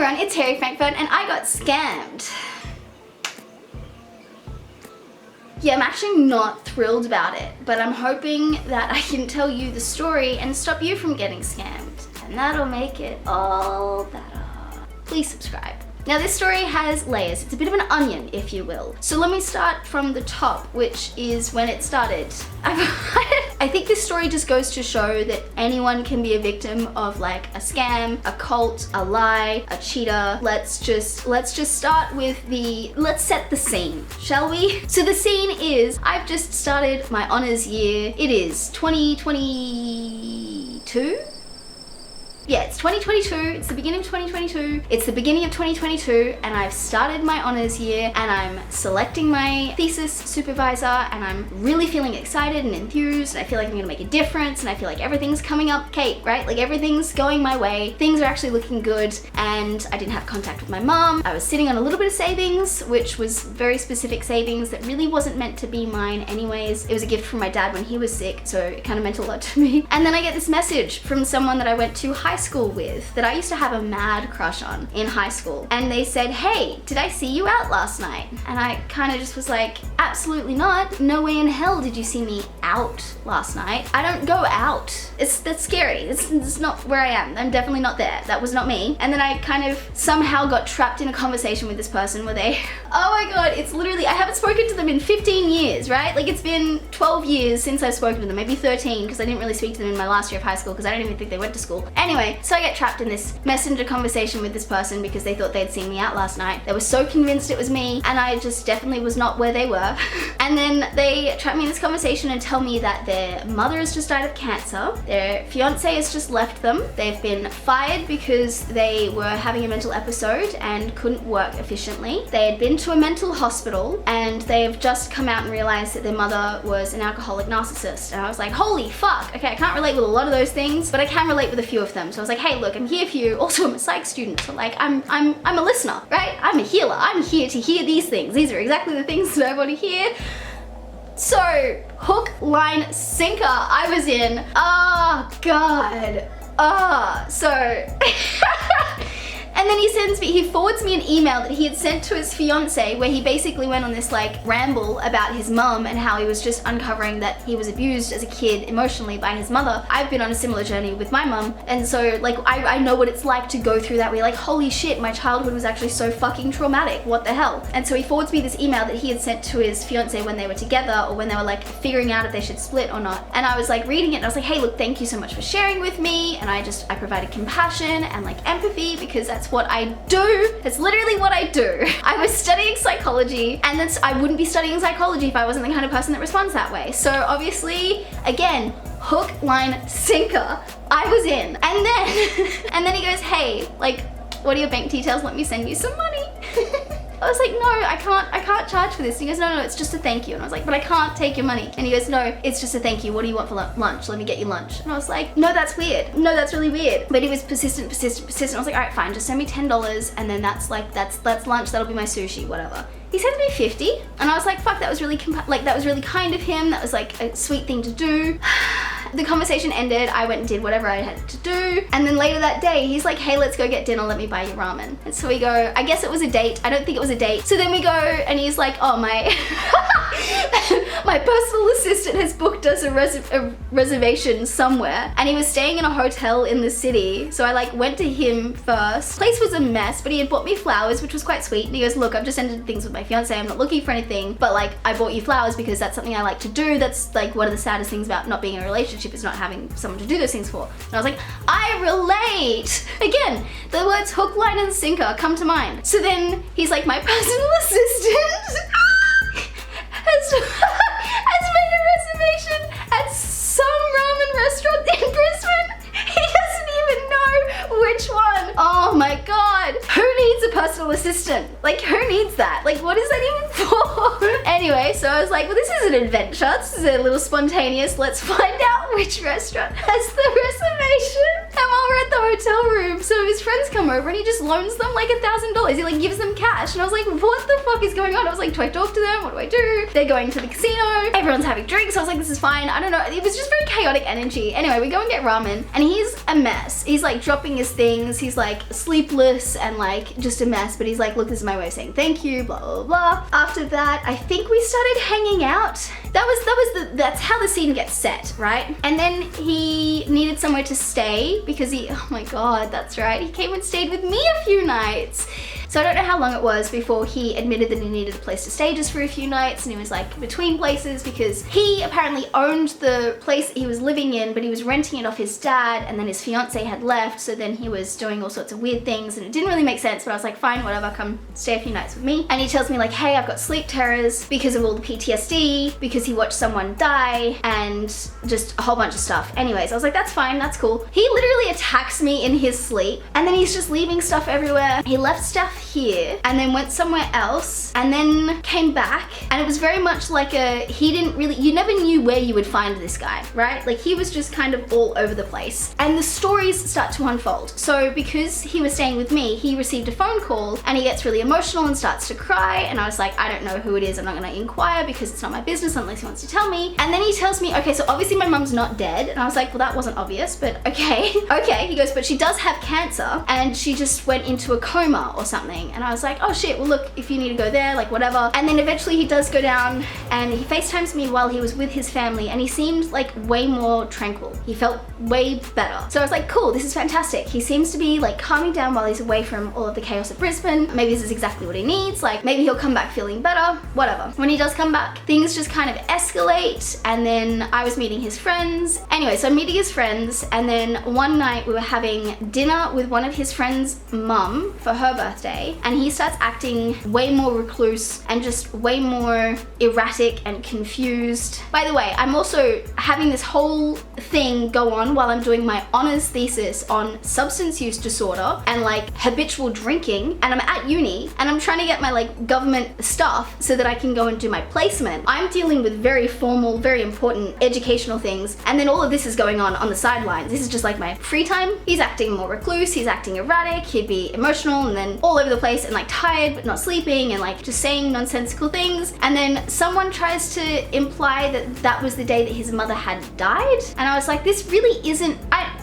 everyone, it's Harry Frankfurt and I got scammed. Yeah, I'm actually not thrilled about it, but I'm hoping that I can tell you the story and stop you from getting scammed. And that'll make it all better. Please subscribe. Now this story has layers. It's a bit of an onion, if you will. So let me start from the top, which is when it started. I think this story just goes to show that anyone can be a victim of like a scam, a cult, a lie, a cheater. Let's just start with let's set the scene, shall we? So the scene is, I've just started my honors year. It is 2022? Yeah, it's 2022, it's the beginning of 2022, it's the beginning of 2022, and I've started my honors year, and I'm selecting my thesis supervisor, and I'm really feeling excited and enthused, and I feel like I'm gonna make a difference, and I feel like everything's coming up cake, right? Like everything's going my way, things are actually looking good, and I didn't have contact with my mom. I was sitting on a little bit of savings, which was very specific savings that really wasn't meant to be mine anyways. It was a gift from my dad when he was sick, so it kind of meant a lot to me. And then I get this message from someone that I went to high school with, that I used to have a mad crush on in high school, and they said, hey, did I see you out last night? And I kind of just was like, absolutely not. No way in hell did you see me out last night. I don't go out. That's scary. It's not where I am. I'm definitely not there. That was not me. And then I kind of somehow got trapped in a conversation with this person where they, oh my god, it's literally, I haven't spoken to them in 15 years, right? Like it's been 12 years since I've spoken to them, maybe 13, because I didn't really speak to them in my last year of high school because I don't even think they went to school. Anyway, so I get trapped in this messenger conversation with this person because they thought they'd seen me out last night. They were so convinced it was me, and I just definitely was not where they were. And then they trap me in this conversation and tell me that their mother has just died of cancer, their fiance has just left them, they've been fired because they were having a mental episode and couldn't work efficiently. They had been to a mental hospital, and they've just come out and realized that their mother was an alcoholic narcissist. And I was like, holy fuck. Okay, I can't relate with a lot of those things, but I can relate with a few of them. So I was like, hey, look, I'm here for you. Also, I'm a psych student, so like, I'm a listener, right? I'm a healer. I'm here to hear these things. These are exactly the things that I want to hear. So, hook, line, sinker, I was in. Oh, God. So... And then he forwards me an email that he had sent to his fiance where he basically went on this like ramble about his mum and how he was just uncovering that he was abused as a kid emotionally by his mother. I've been on a similar journey with my mum, and so like I know what it's like to go through that. We're like, holy shit, my childhood was actually so fucking traumatic, what the hell? And so he forwards me this email that he had sent to his fiance when they were together, or when they were like figuring out if they should split or not. And I was like reading it and I was like, hey, look, thank you so much for sharing with me. And I provided compassion and like empathy, because that's what I do. That's literally what I do. I was studying psychology, and I wouldn't be studying psychology if I wasn't the kind of person that responds that way. So obviously, again, hook, line, sinker, I was in. And then he goes, hey, like, what are your bank details? Let me send you some money. I was like, no, I can't charge for this. And he goes, no, it's just a thank you. And I was like, but I can't take your money. And he goes, no, it's just a thank you. What do you want for lunch? Let me get you lunch. And I was like, no, that's weird. No, that's really weird. But he was persistent. I was like, all right, fine, just send me $10, and then that's lunch. That'll be my sushi, whatever. He sent me 50, and I was like, fuck, that was really kind of him. That was like a sweet thing to do. The conversation ended, I went and did whatever I had to do, and then later that day, he's like, hey, let's go get dinner, let me buy you ramen. And so we go, I guess it was a date, I don't think it was a date. So then we go, and he's like, oh, my personal assistant has booked us a reservation somewhere, and he was staying in a hotel in the city, so I like went to him first. The place was a mess, but he had bought me flowers, which was quite sweet, and he goes, look, I've just ended things with my fiance, I'm not looking for anything, but like, I bought you flowers because that's something I like to do. That's like one of the saddest things about not being in a relationship, is not having someone to do those things for. And I was like, I relate. Again, the words hook, line, and sinker come to mind. So then he's like, my personal assistant has made a reservation at some ramen restaurant in Brisbane. He doesn't even know which one. Oh my god. Who needs a personal assistant? Like, who needs that? Like, what is that even for? Anyway, so I was like, well, this is an adventure. This is a little spontaneous. Let's find out which restaurant has the reservation. And while we're at the the hotel room. So his friends come over and he just loans them like $1,000. He like gives them cash. And I was like, what the fuck is going on? I was like, do I talk to them? What do I do? They're going to the casino. Everyone's having drinks. I was like, this is fine. I don't know. It was just very chaotic energy. Anyway, we go and get ramen and he's a mess. He's like dropping his things. He's like sleepless and like just a mess. But he's like, look, this is my way of saying thank you, blah, blah, blah. After that, I think we started hanging out. That's how the scene gets set, right? And then he needed somewhere to stay because oh my God, that's right. He came and stayed with me a few nights. So I don't know how long it was before he admitted that he needed a place to stay just for a few nights, and he was like between places because he apparently owned the place that he was living in, but he was renting it off his dad, and then his fiance had left, so then he was doing all sorts of weird things and it didn't really make sense, but I was like, fine, whatever, come stay a few nights with me. And he tells me like, hey, I've got sleep terrors because of all the PTSD, because he watched someone die, and just a whole bunch of stuff. Anyways, I was like, that's fine, that's cool. He literally attacks me in his sleep, and then he's just leaving stuff everywhere. He left stuff here and then went somewhere else and then came back, and it was very much like you never knew where you would find this guy, right? Like he was just kind of all over the place, and the stories start to unfold. So because he was staying with me, he received a phone call and he gets really emotional and starts to cry, and I was like, I don't know who it is, I'm not gonna inquire because it's not my business unless he wants to tell me. And then he tells me, okay, so obviously my mum's not dead, and I was like, well, that wasn't obvious, but okay. Okay, he goes, but she does have cancer and she just went into a coma or something. And I was like, oh shit, well look, if you need to go there, like whatever. And then eventually he does go down and he FaceTimes me while he was with his family, and he seemed like way more tranquil. He felt way better. So I was like, cool, this is fantastic. He seems to be like calming down while he's away from all of the chaos of Brisbane. Maybe this is exactly what he needs. Like maybe he'll come back feeling better, whatever. When he does come back, things just kind of escalate, and then I was meeting his friends. Anyway, so I'm meeting his friends, and then one night we were having dinner with one of his friends' mum for her birthday, and he starts acting way more recluse and just way more erratic and confused. By the way, I'm also having this whole thing go on while I'm doing my honors thesis on substance use disorder and like habitual drinking, and I'm at uni and I'm trying to get my like government stuff so that I can go and do my placement. I'm dealing with very formal, very important educational things, and then all of this is going on the sidelines. This is just like my free time. He's acting more recluse, he's acting erratic, he'd be emotional and then all over the place and like tired but not sleeping and like just saying nonsensical things. And then someone tries to imply that that was the day that his mother had died, and I was like, this really isn't.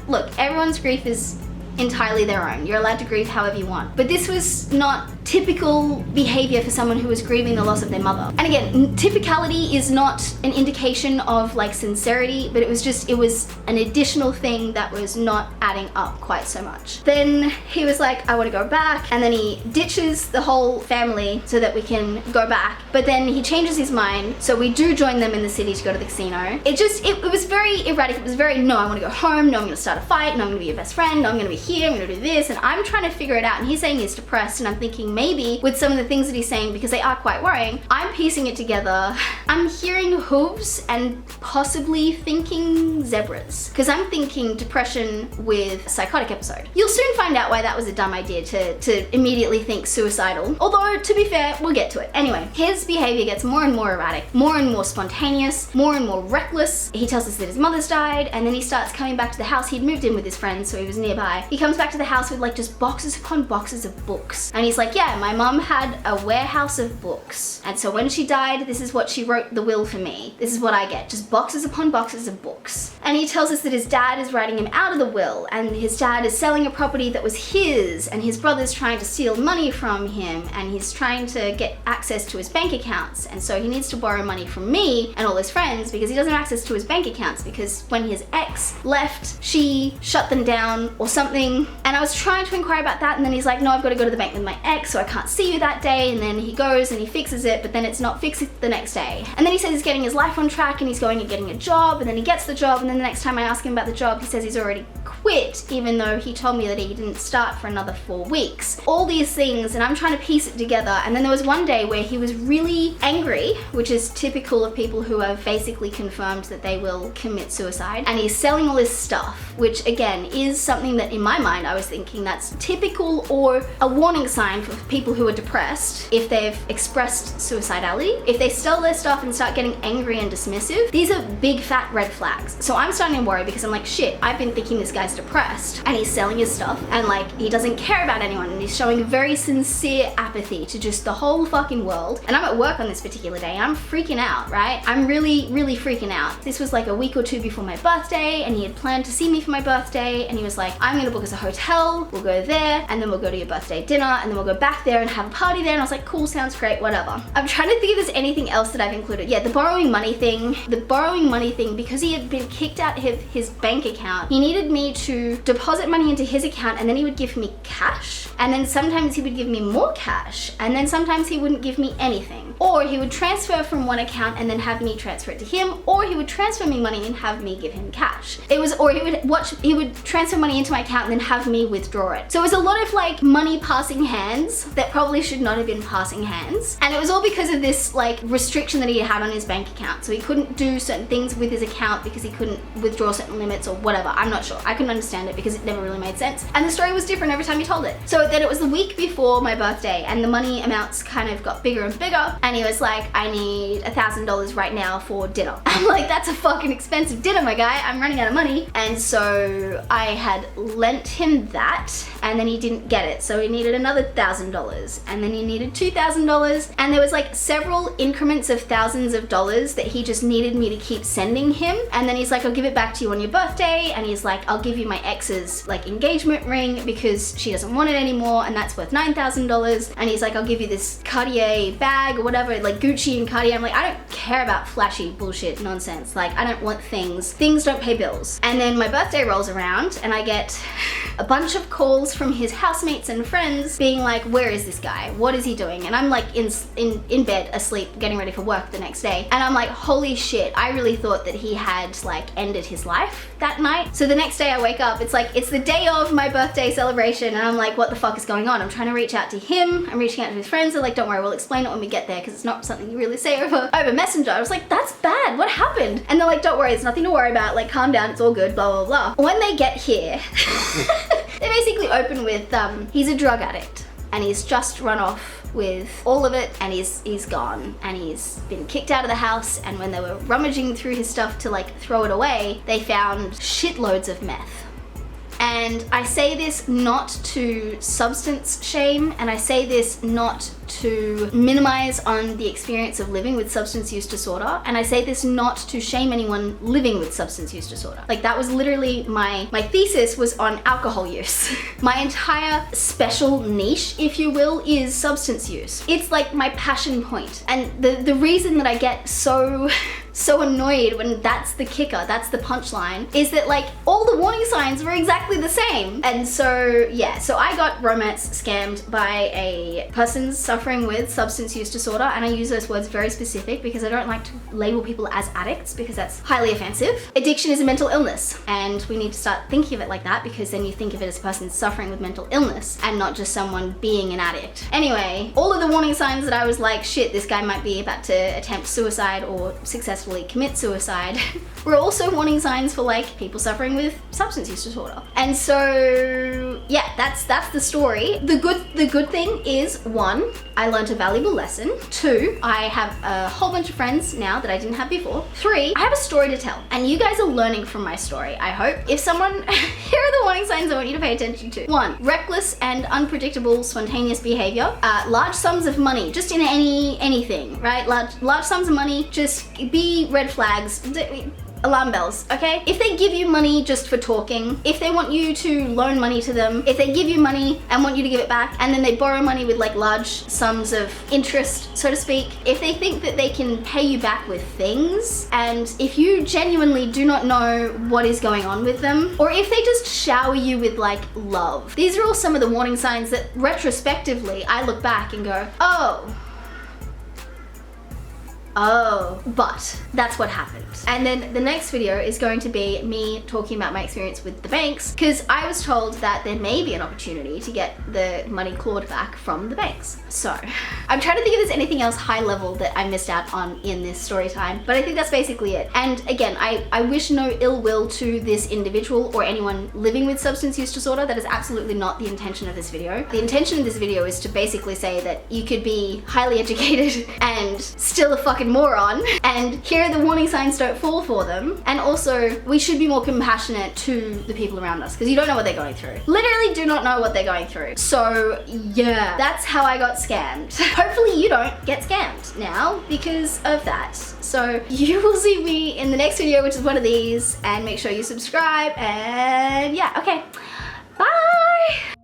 Look, everyone's grief is entirely their own. You're allowed to grieve however you want. But this was not typical behavior for someone who was grieving the loss of their mother. And again, typicality is not an indication of like sincerity, but it was an additional thing that was not adding up quite so much. Then he was like, I want to go back, and then he ditches the whole family so that we can go back. But then he changes his mind, so we do join them in the city to go to the casino. It was very erratic. It was very, no, I want to go home, no, I'm going to start a fight, no, I'm going to be your best friend, no, I'm going to be here, I'm going to do this, and I'm trying to figure it out, and he's saying he's depressed, and I'm thinking maybe with some of the things that he's saying, because they are quite worrying, I'm piecing it together. I'm hearing hooves and possibly thinking zebras, because I'm thinking depression with psychotic episode. You'll soon find out why that was a dumb idea to immediately think suicidal, although to be fair, we'll get to it. Anyway, his behavior gets more and more erratic, more and more spontaneous, more and more reckless. He tells us that his mother's died, and then he starts coming back to the house. He'd moved in with his friends, so he was nearby. He comes back to the house with like just boxes upon boxes of books, and he's like, yeah, my mom had a warehouse of books, and so when she died, this is what she wrote the will for me. This is what I get, just boxes upon boxes of books. And he tells us that his dad is writing him out of the will, and his dad is selling a property that was his, and his brother's trying to steal money from him, and he's trying to get access to his bank accounts, and so he needs to borrow money from me and all his friends because he doesn't have access to his bank accounts because when his ex left, she shut them down or something. And I was trying to inquire about that, and then he's like, no, I've got to go to the bank with my ex, so I can't see you that day. And then he goes and he fixes it, but then it's not fixed the next day. And then he says he's getting his life on track, and he's going and getting a job, and then he gets the job, and then the next time I ask him about the job, he says he's already quit, even though he told me that he didn't start for another 4 weeks. All these things, and I'm trying to piece it together. And then there was one day where he was really angry, which is typical of people who have basically confirmed that they will commit suicide, and he's selling all this stuff, which again is something that in my mind I was thinking that's typical or a warning sign for people who are depressed if they've expressed suicidality. If they sell their stuff and start getting angry and dismissive, these are big fat red flags. So I'm starting to worry because I'm like, shit, I've been thinking this guy's depressed, and he's selling his stuff, and like he doesn't care about anyone, and he's showing very sincere apathy to just the whole fucking world. And I'm at work on this particular day, and I'm freaking out, right? I'm really freaking out. This was like a week or two before my birthday, and he had planned to see me for my birthday, and he was like, I'm gonna book us a hotel, we'll go there, and then we'll go to your birthday dinner, and then we'll go back there and have a party there. And I was like, cool, sounds great, whatever. I'm trying to think if there's anything else that I've included. Yeah, the borrowing money thing, because he had been kicked out of his bank account, he needed me to deposit money into his account, and then he would give me cash, and then sometimes he would give me more cash, and then sometimes he wouldn't give me anything. Or he would transfer from one account and then have me transfer it to him, or he would transfer me money and have me give him cash. Or he would transfer money into my account and then have me withdraw it. So it was a lot of like money passing hands that probably should not have been passing hands. And it was all because of this like restriction that he had on his bank account. So he couldn't do certain things with his account because he couldn't withdraw certain limits or whatever. I'm not sure. I couldn't understand it because it never really made sense. And the story was different every time he told it. So then it was the week before my birthday, and the money amounts kind of got bigger and bigger. And he was like, I need $1,000 right now for dinner. I'm like, that's a fucking expensive dinner, my guy. I'm running out of money. And so I had lent him that, and then he didn't get it. So he needed another $1,000, and then he needed $2,000. And there was like several increments of thousands of dollars that he just needed me to keep sending him. And then he's like, I'll give it back to you on your birthday. And he's like, I'll give you my ex's like engagement ring because she doesn't want it anymore, and that's worth $9,000. And he's like, I'll give you this Cartier bag or whatever, like Gucci and Cartier. I'm like, I don't care about flashy bullshit nonsense. Like, I don't want things. Things don't pay bills. And then my birthday rolls around, and I get a bunch of calls from his housemates and friends being like, where is this guy? What is he doing? And I'm like in bed asleep, getting ready for work the next day. And I'm like, holy shit, I really thought that he had like ended his life that night. So the next day I wake up, it's like, it's the day of my birthday celebration, and I'm like, what the fuck is going on? I'm trying to reach out to him. I'm reaching out to his friends. They're like, don't worry, we'll explain it when we get there, because it's not something you really say over Messenger. I was like, that's bad. What happened? And they're like, don't worry, it's nothing to worry about. Like, calm down. It's all good, blah, blah, blah. When they get here, they basically open with, he's a drug addict, and he's just run off with all of it, and he's gone, and he's been kicked out of the house. And when they were rummaging through his stuff to like throw it away, they found shitloads of meth. And I say this not to substance shame, and I say this not to minimize on the experience of living with substance use disorder, and I say this not to shame anyone living with substance use disorder. Like, that was literally my thesis was on alcohol use. My entire special niche, if you will, is substance use. It's like my passion point. And the reason that I get so annoyed when that's the kicker, that's the punchline, is that like all the warning signs were exactly the same. And so yeah, so I got romance scammed by a person suffering with substance use disorder, and I use those words very specific because I don't like to label people as addicts because that's highly offensive. Addiction is a mental illness, and we need to start thinking of it like that, because then you think of it as a person suffering with mental illness and not just someone being an addict. Anyway, all of the warning signs that I was like, shit, this guy might be about to attempt suicide or successfully commit suicide were also warning signs for like people suffering with substance use disorder. And so yeah, that's the story. The good thing is, 1, I learned a valuable lesson. 2, I have a whole bunch of friends now that I didn't have before. 3, I have a story to tell, and you guys are learning from my story, I hope. If someone, here are the warning signs I want you to pay attention to. 1, reckless and unpredictable spontaneous behavior. Large sums of money, just in anything, right? Large sums of money, just be red flags, alarm bells, okay? If they give you money just for talking, if they want you to loan money to them, if they give you money and want you to give it back, and then they borrow money with like large sums of interest, so to speak, if they think that they can pay you back with things, and if you genuinely do not know what is going on with them, or if they just shower you with like love, these are all some of the warning signs that retrospectively I look back and go, oh, but that's what happened. And then the next video is going to be me talking about my experience with the banks, because I was told that there may be an opportunity to get the money clawed back from the banks. So I'm trying to think if there's anything else high level that I missed out on in this story time, but I think that's basically it. And again, I wish no ill will to this individual or anyone living with substance use disorder. That is absolutely not the intention of this video. The intention of this video is to basically say that you could be highly educated and still a fucking fucking moron. And here are the warning signs, don't fall for them. And also, we should be more compassionate to the people around us because you don't know what they're going through. Literally do not know what they're going through. So yeah, that's how I got scammed. Hopefully you don't get scammed now because of that. So you will see me in the next video, which is one of these, and make sure you subscribe, and yeah, okay, bye.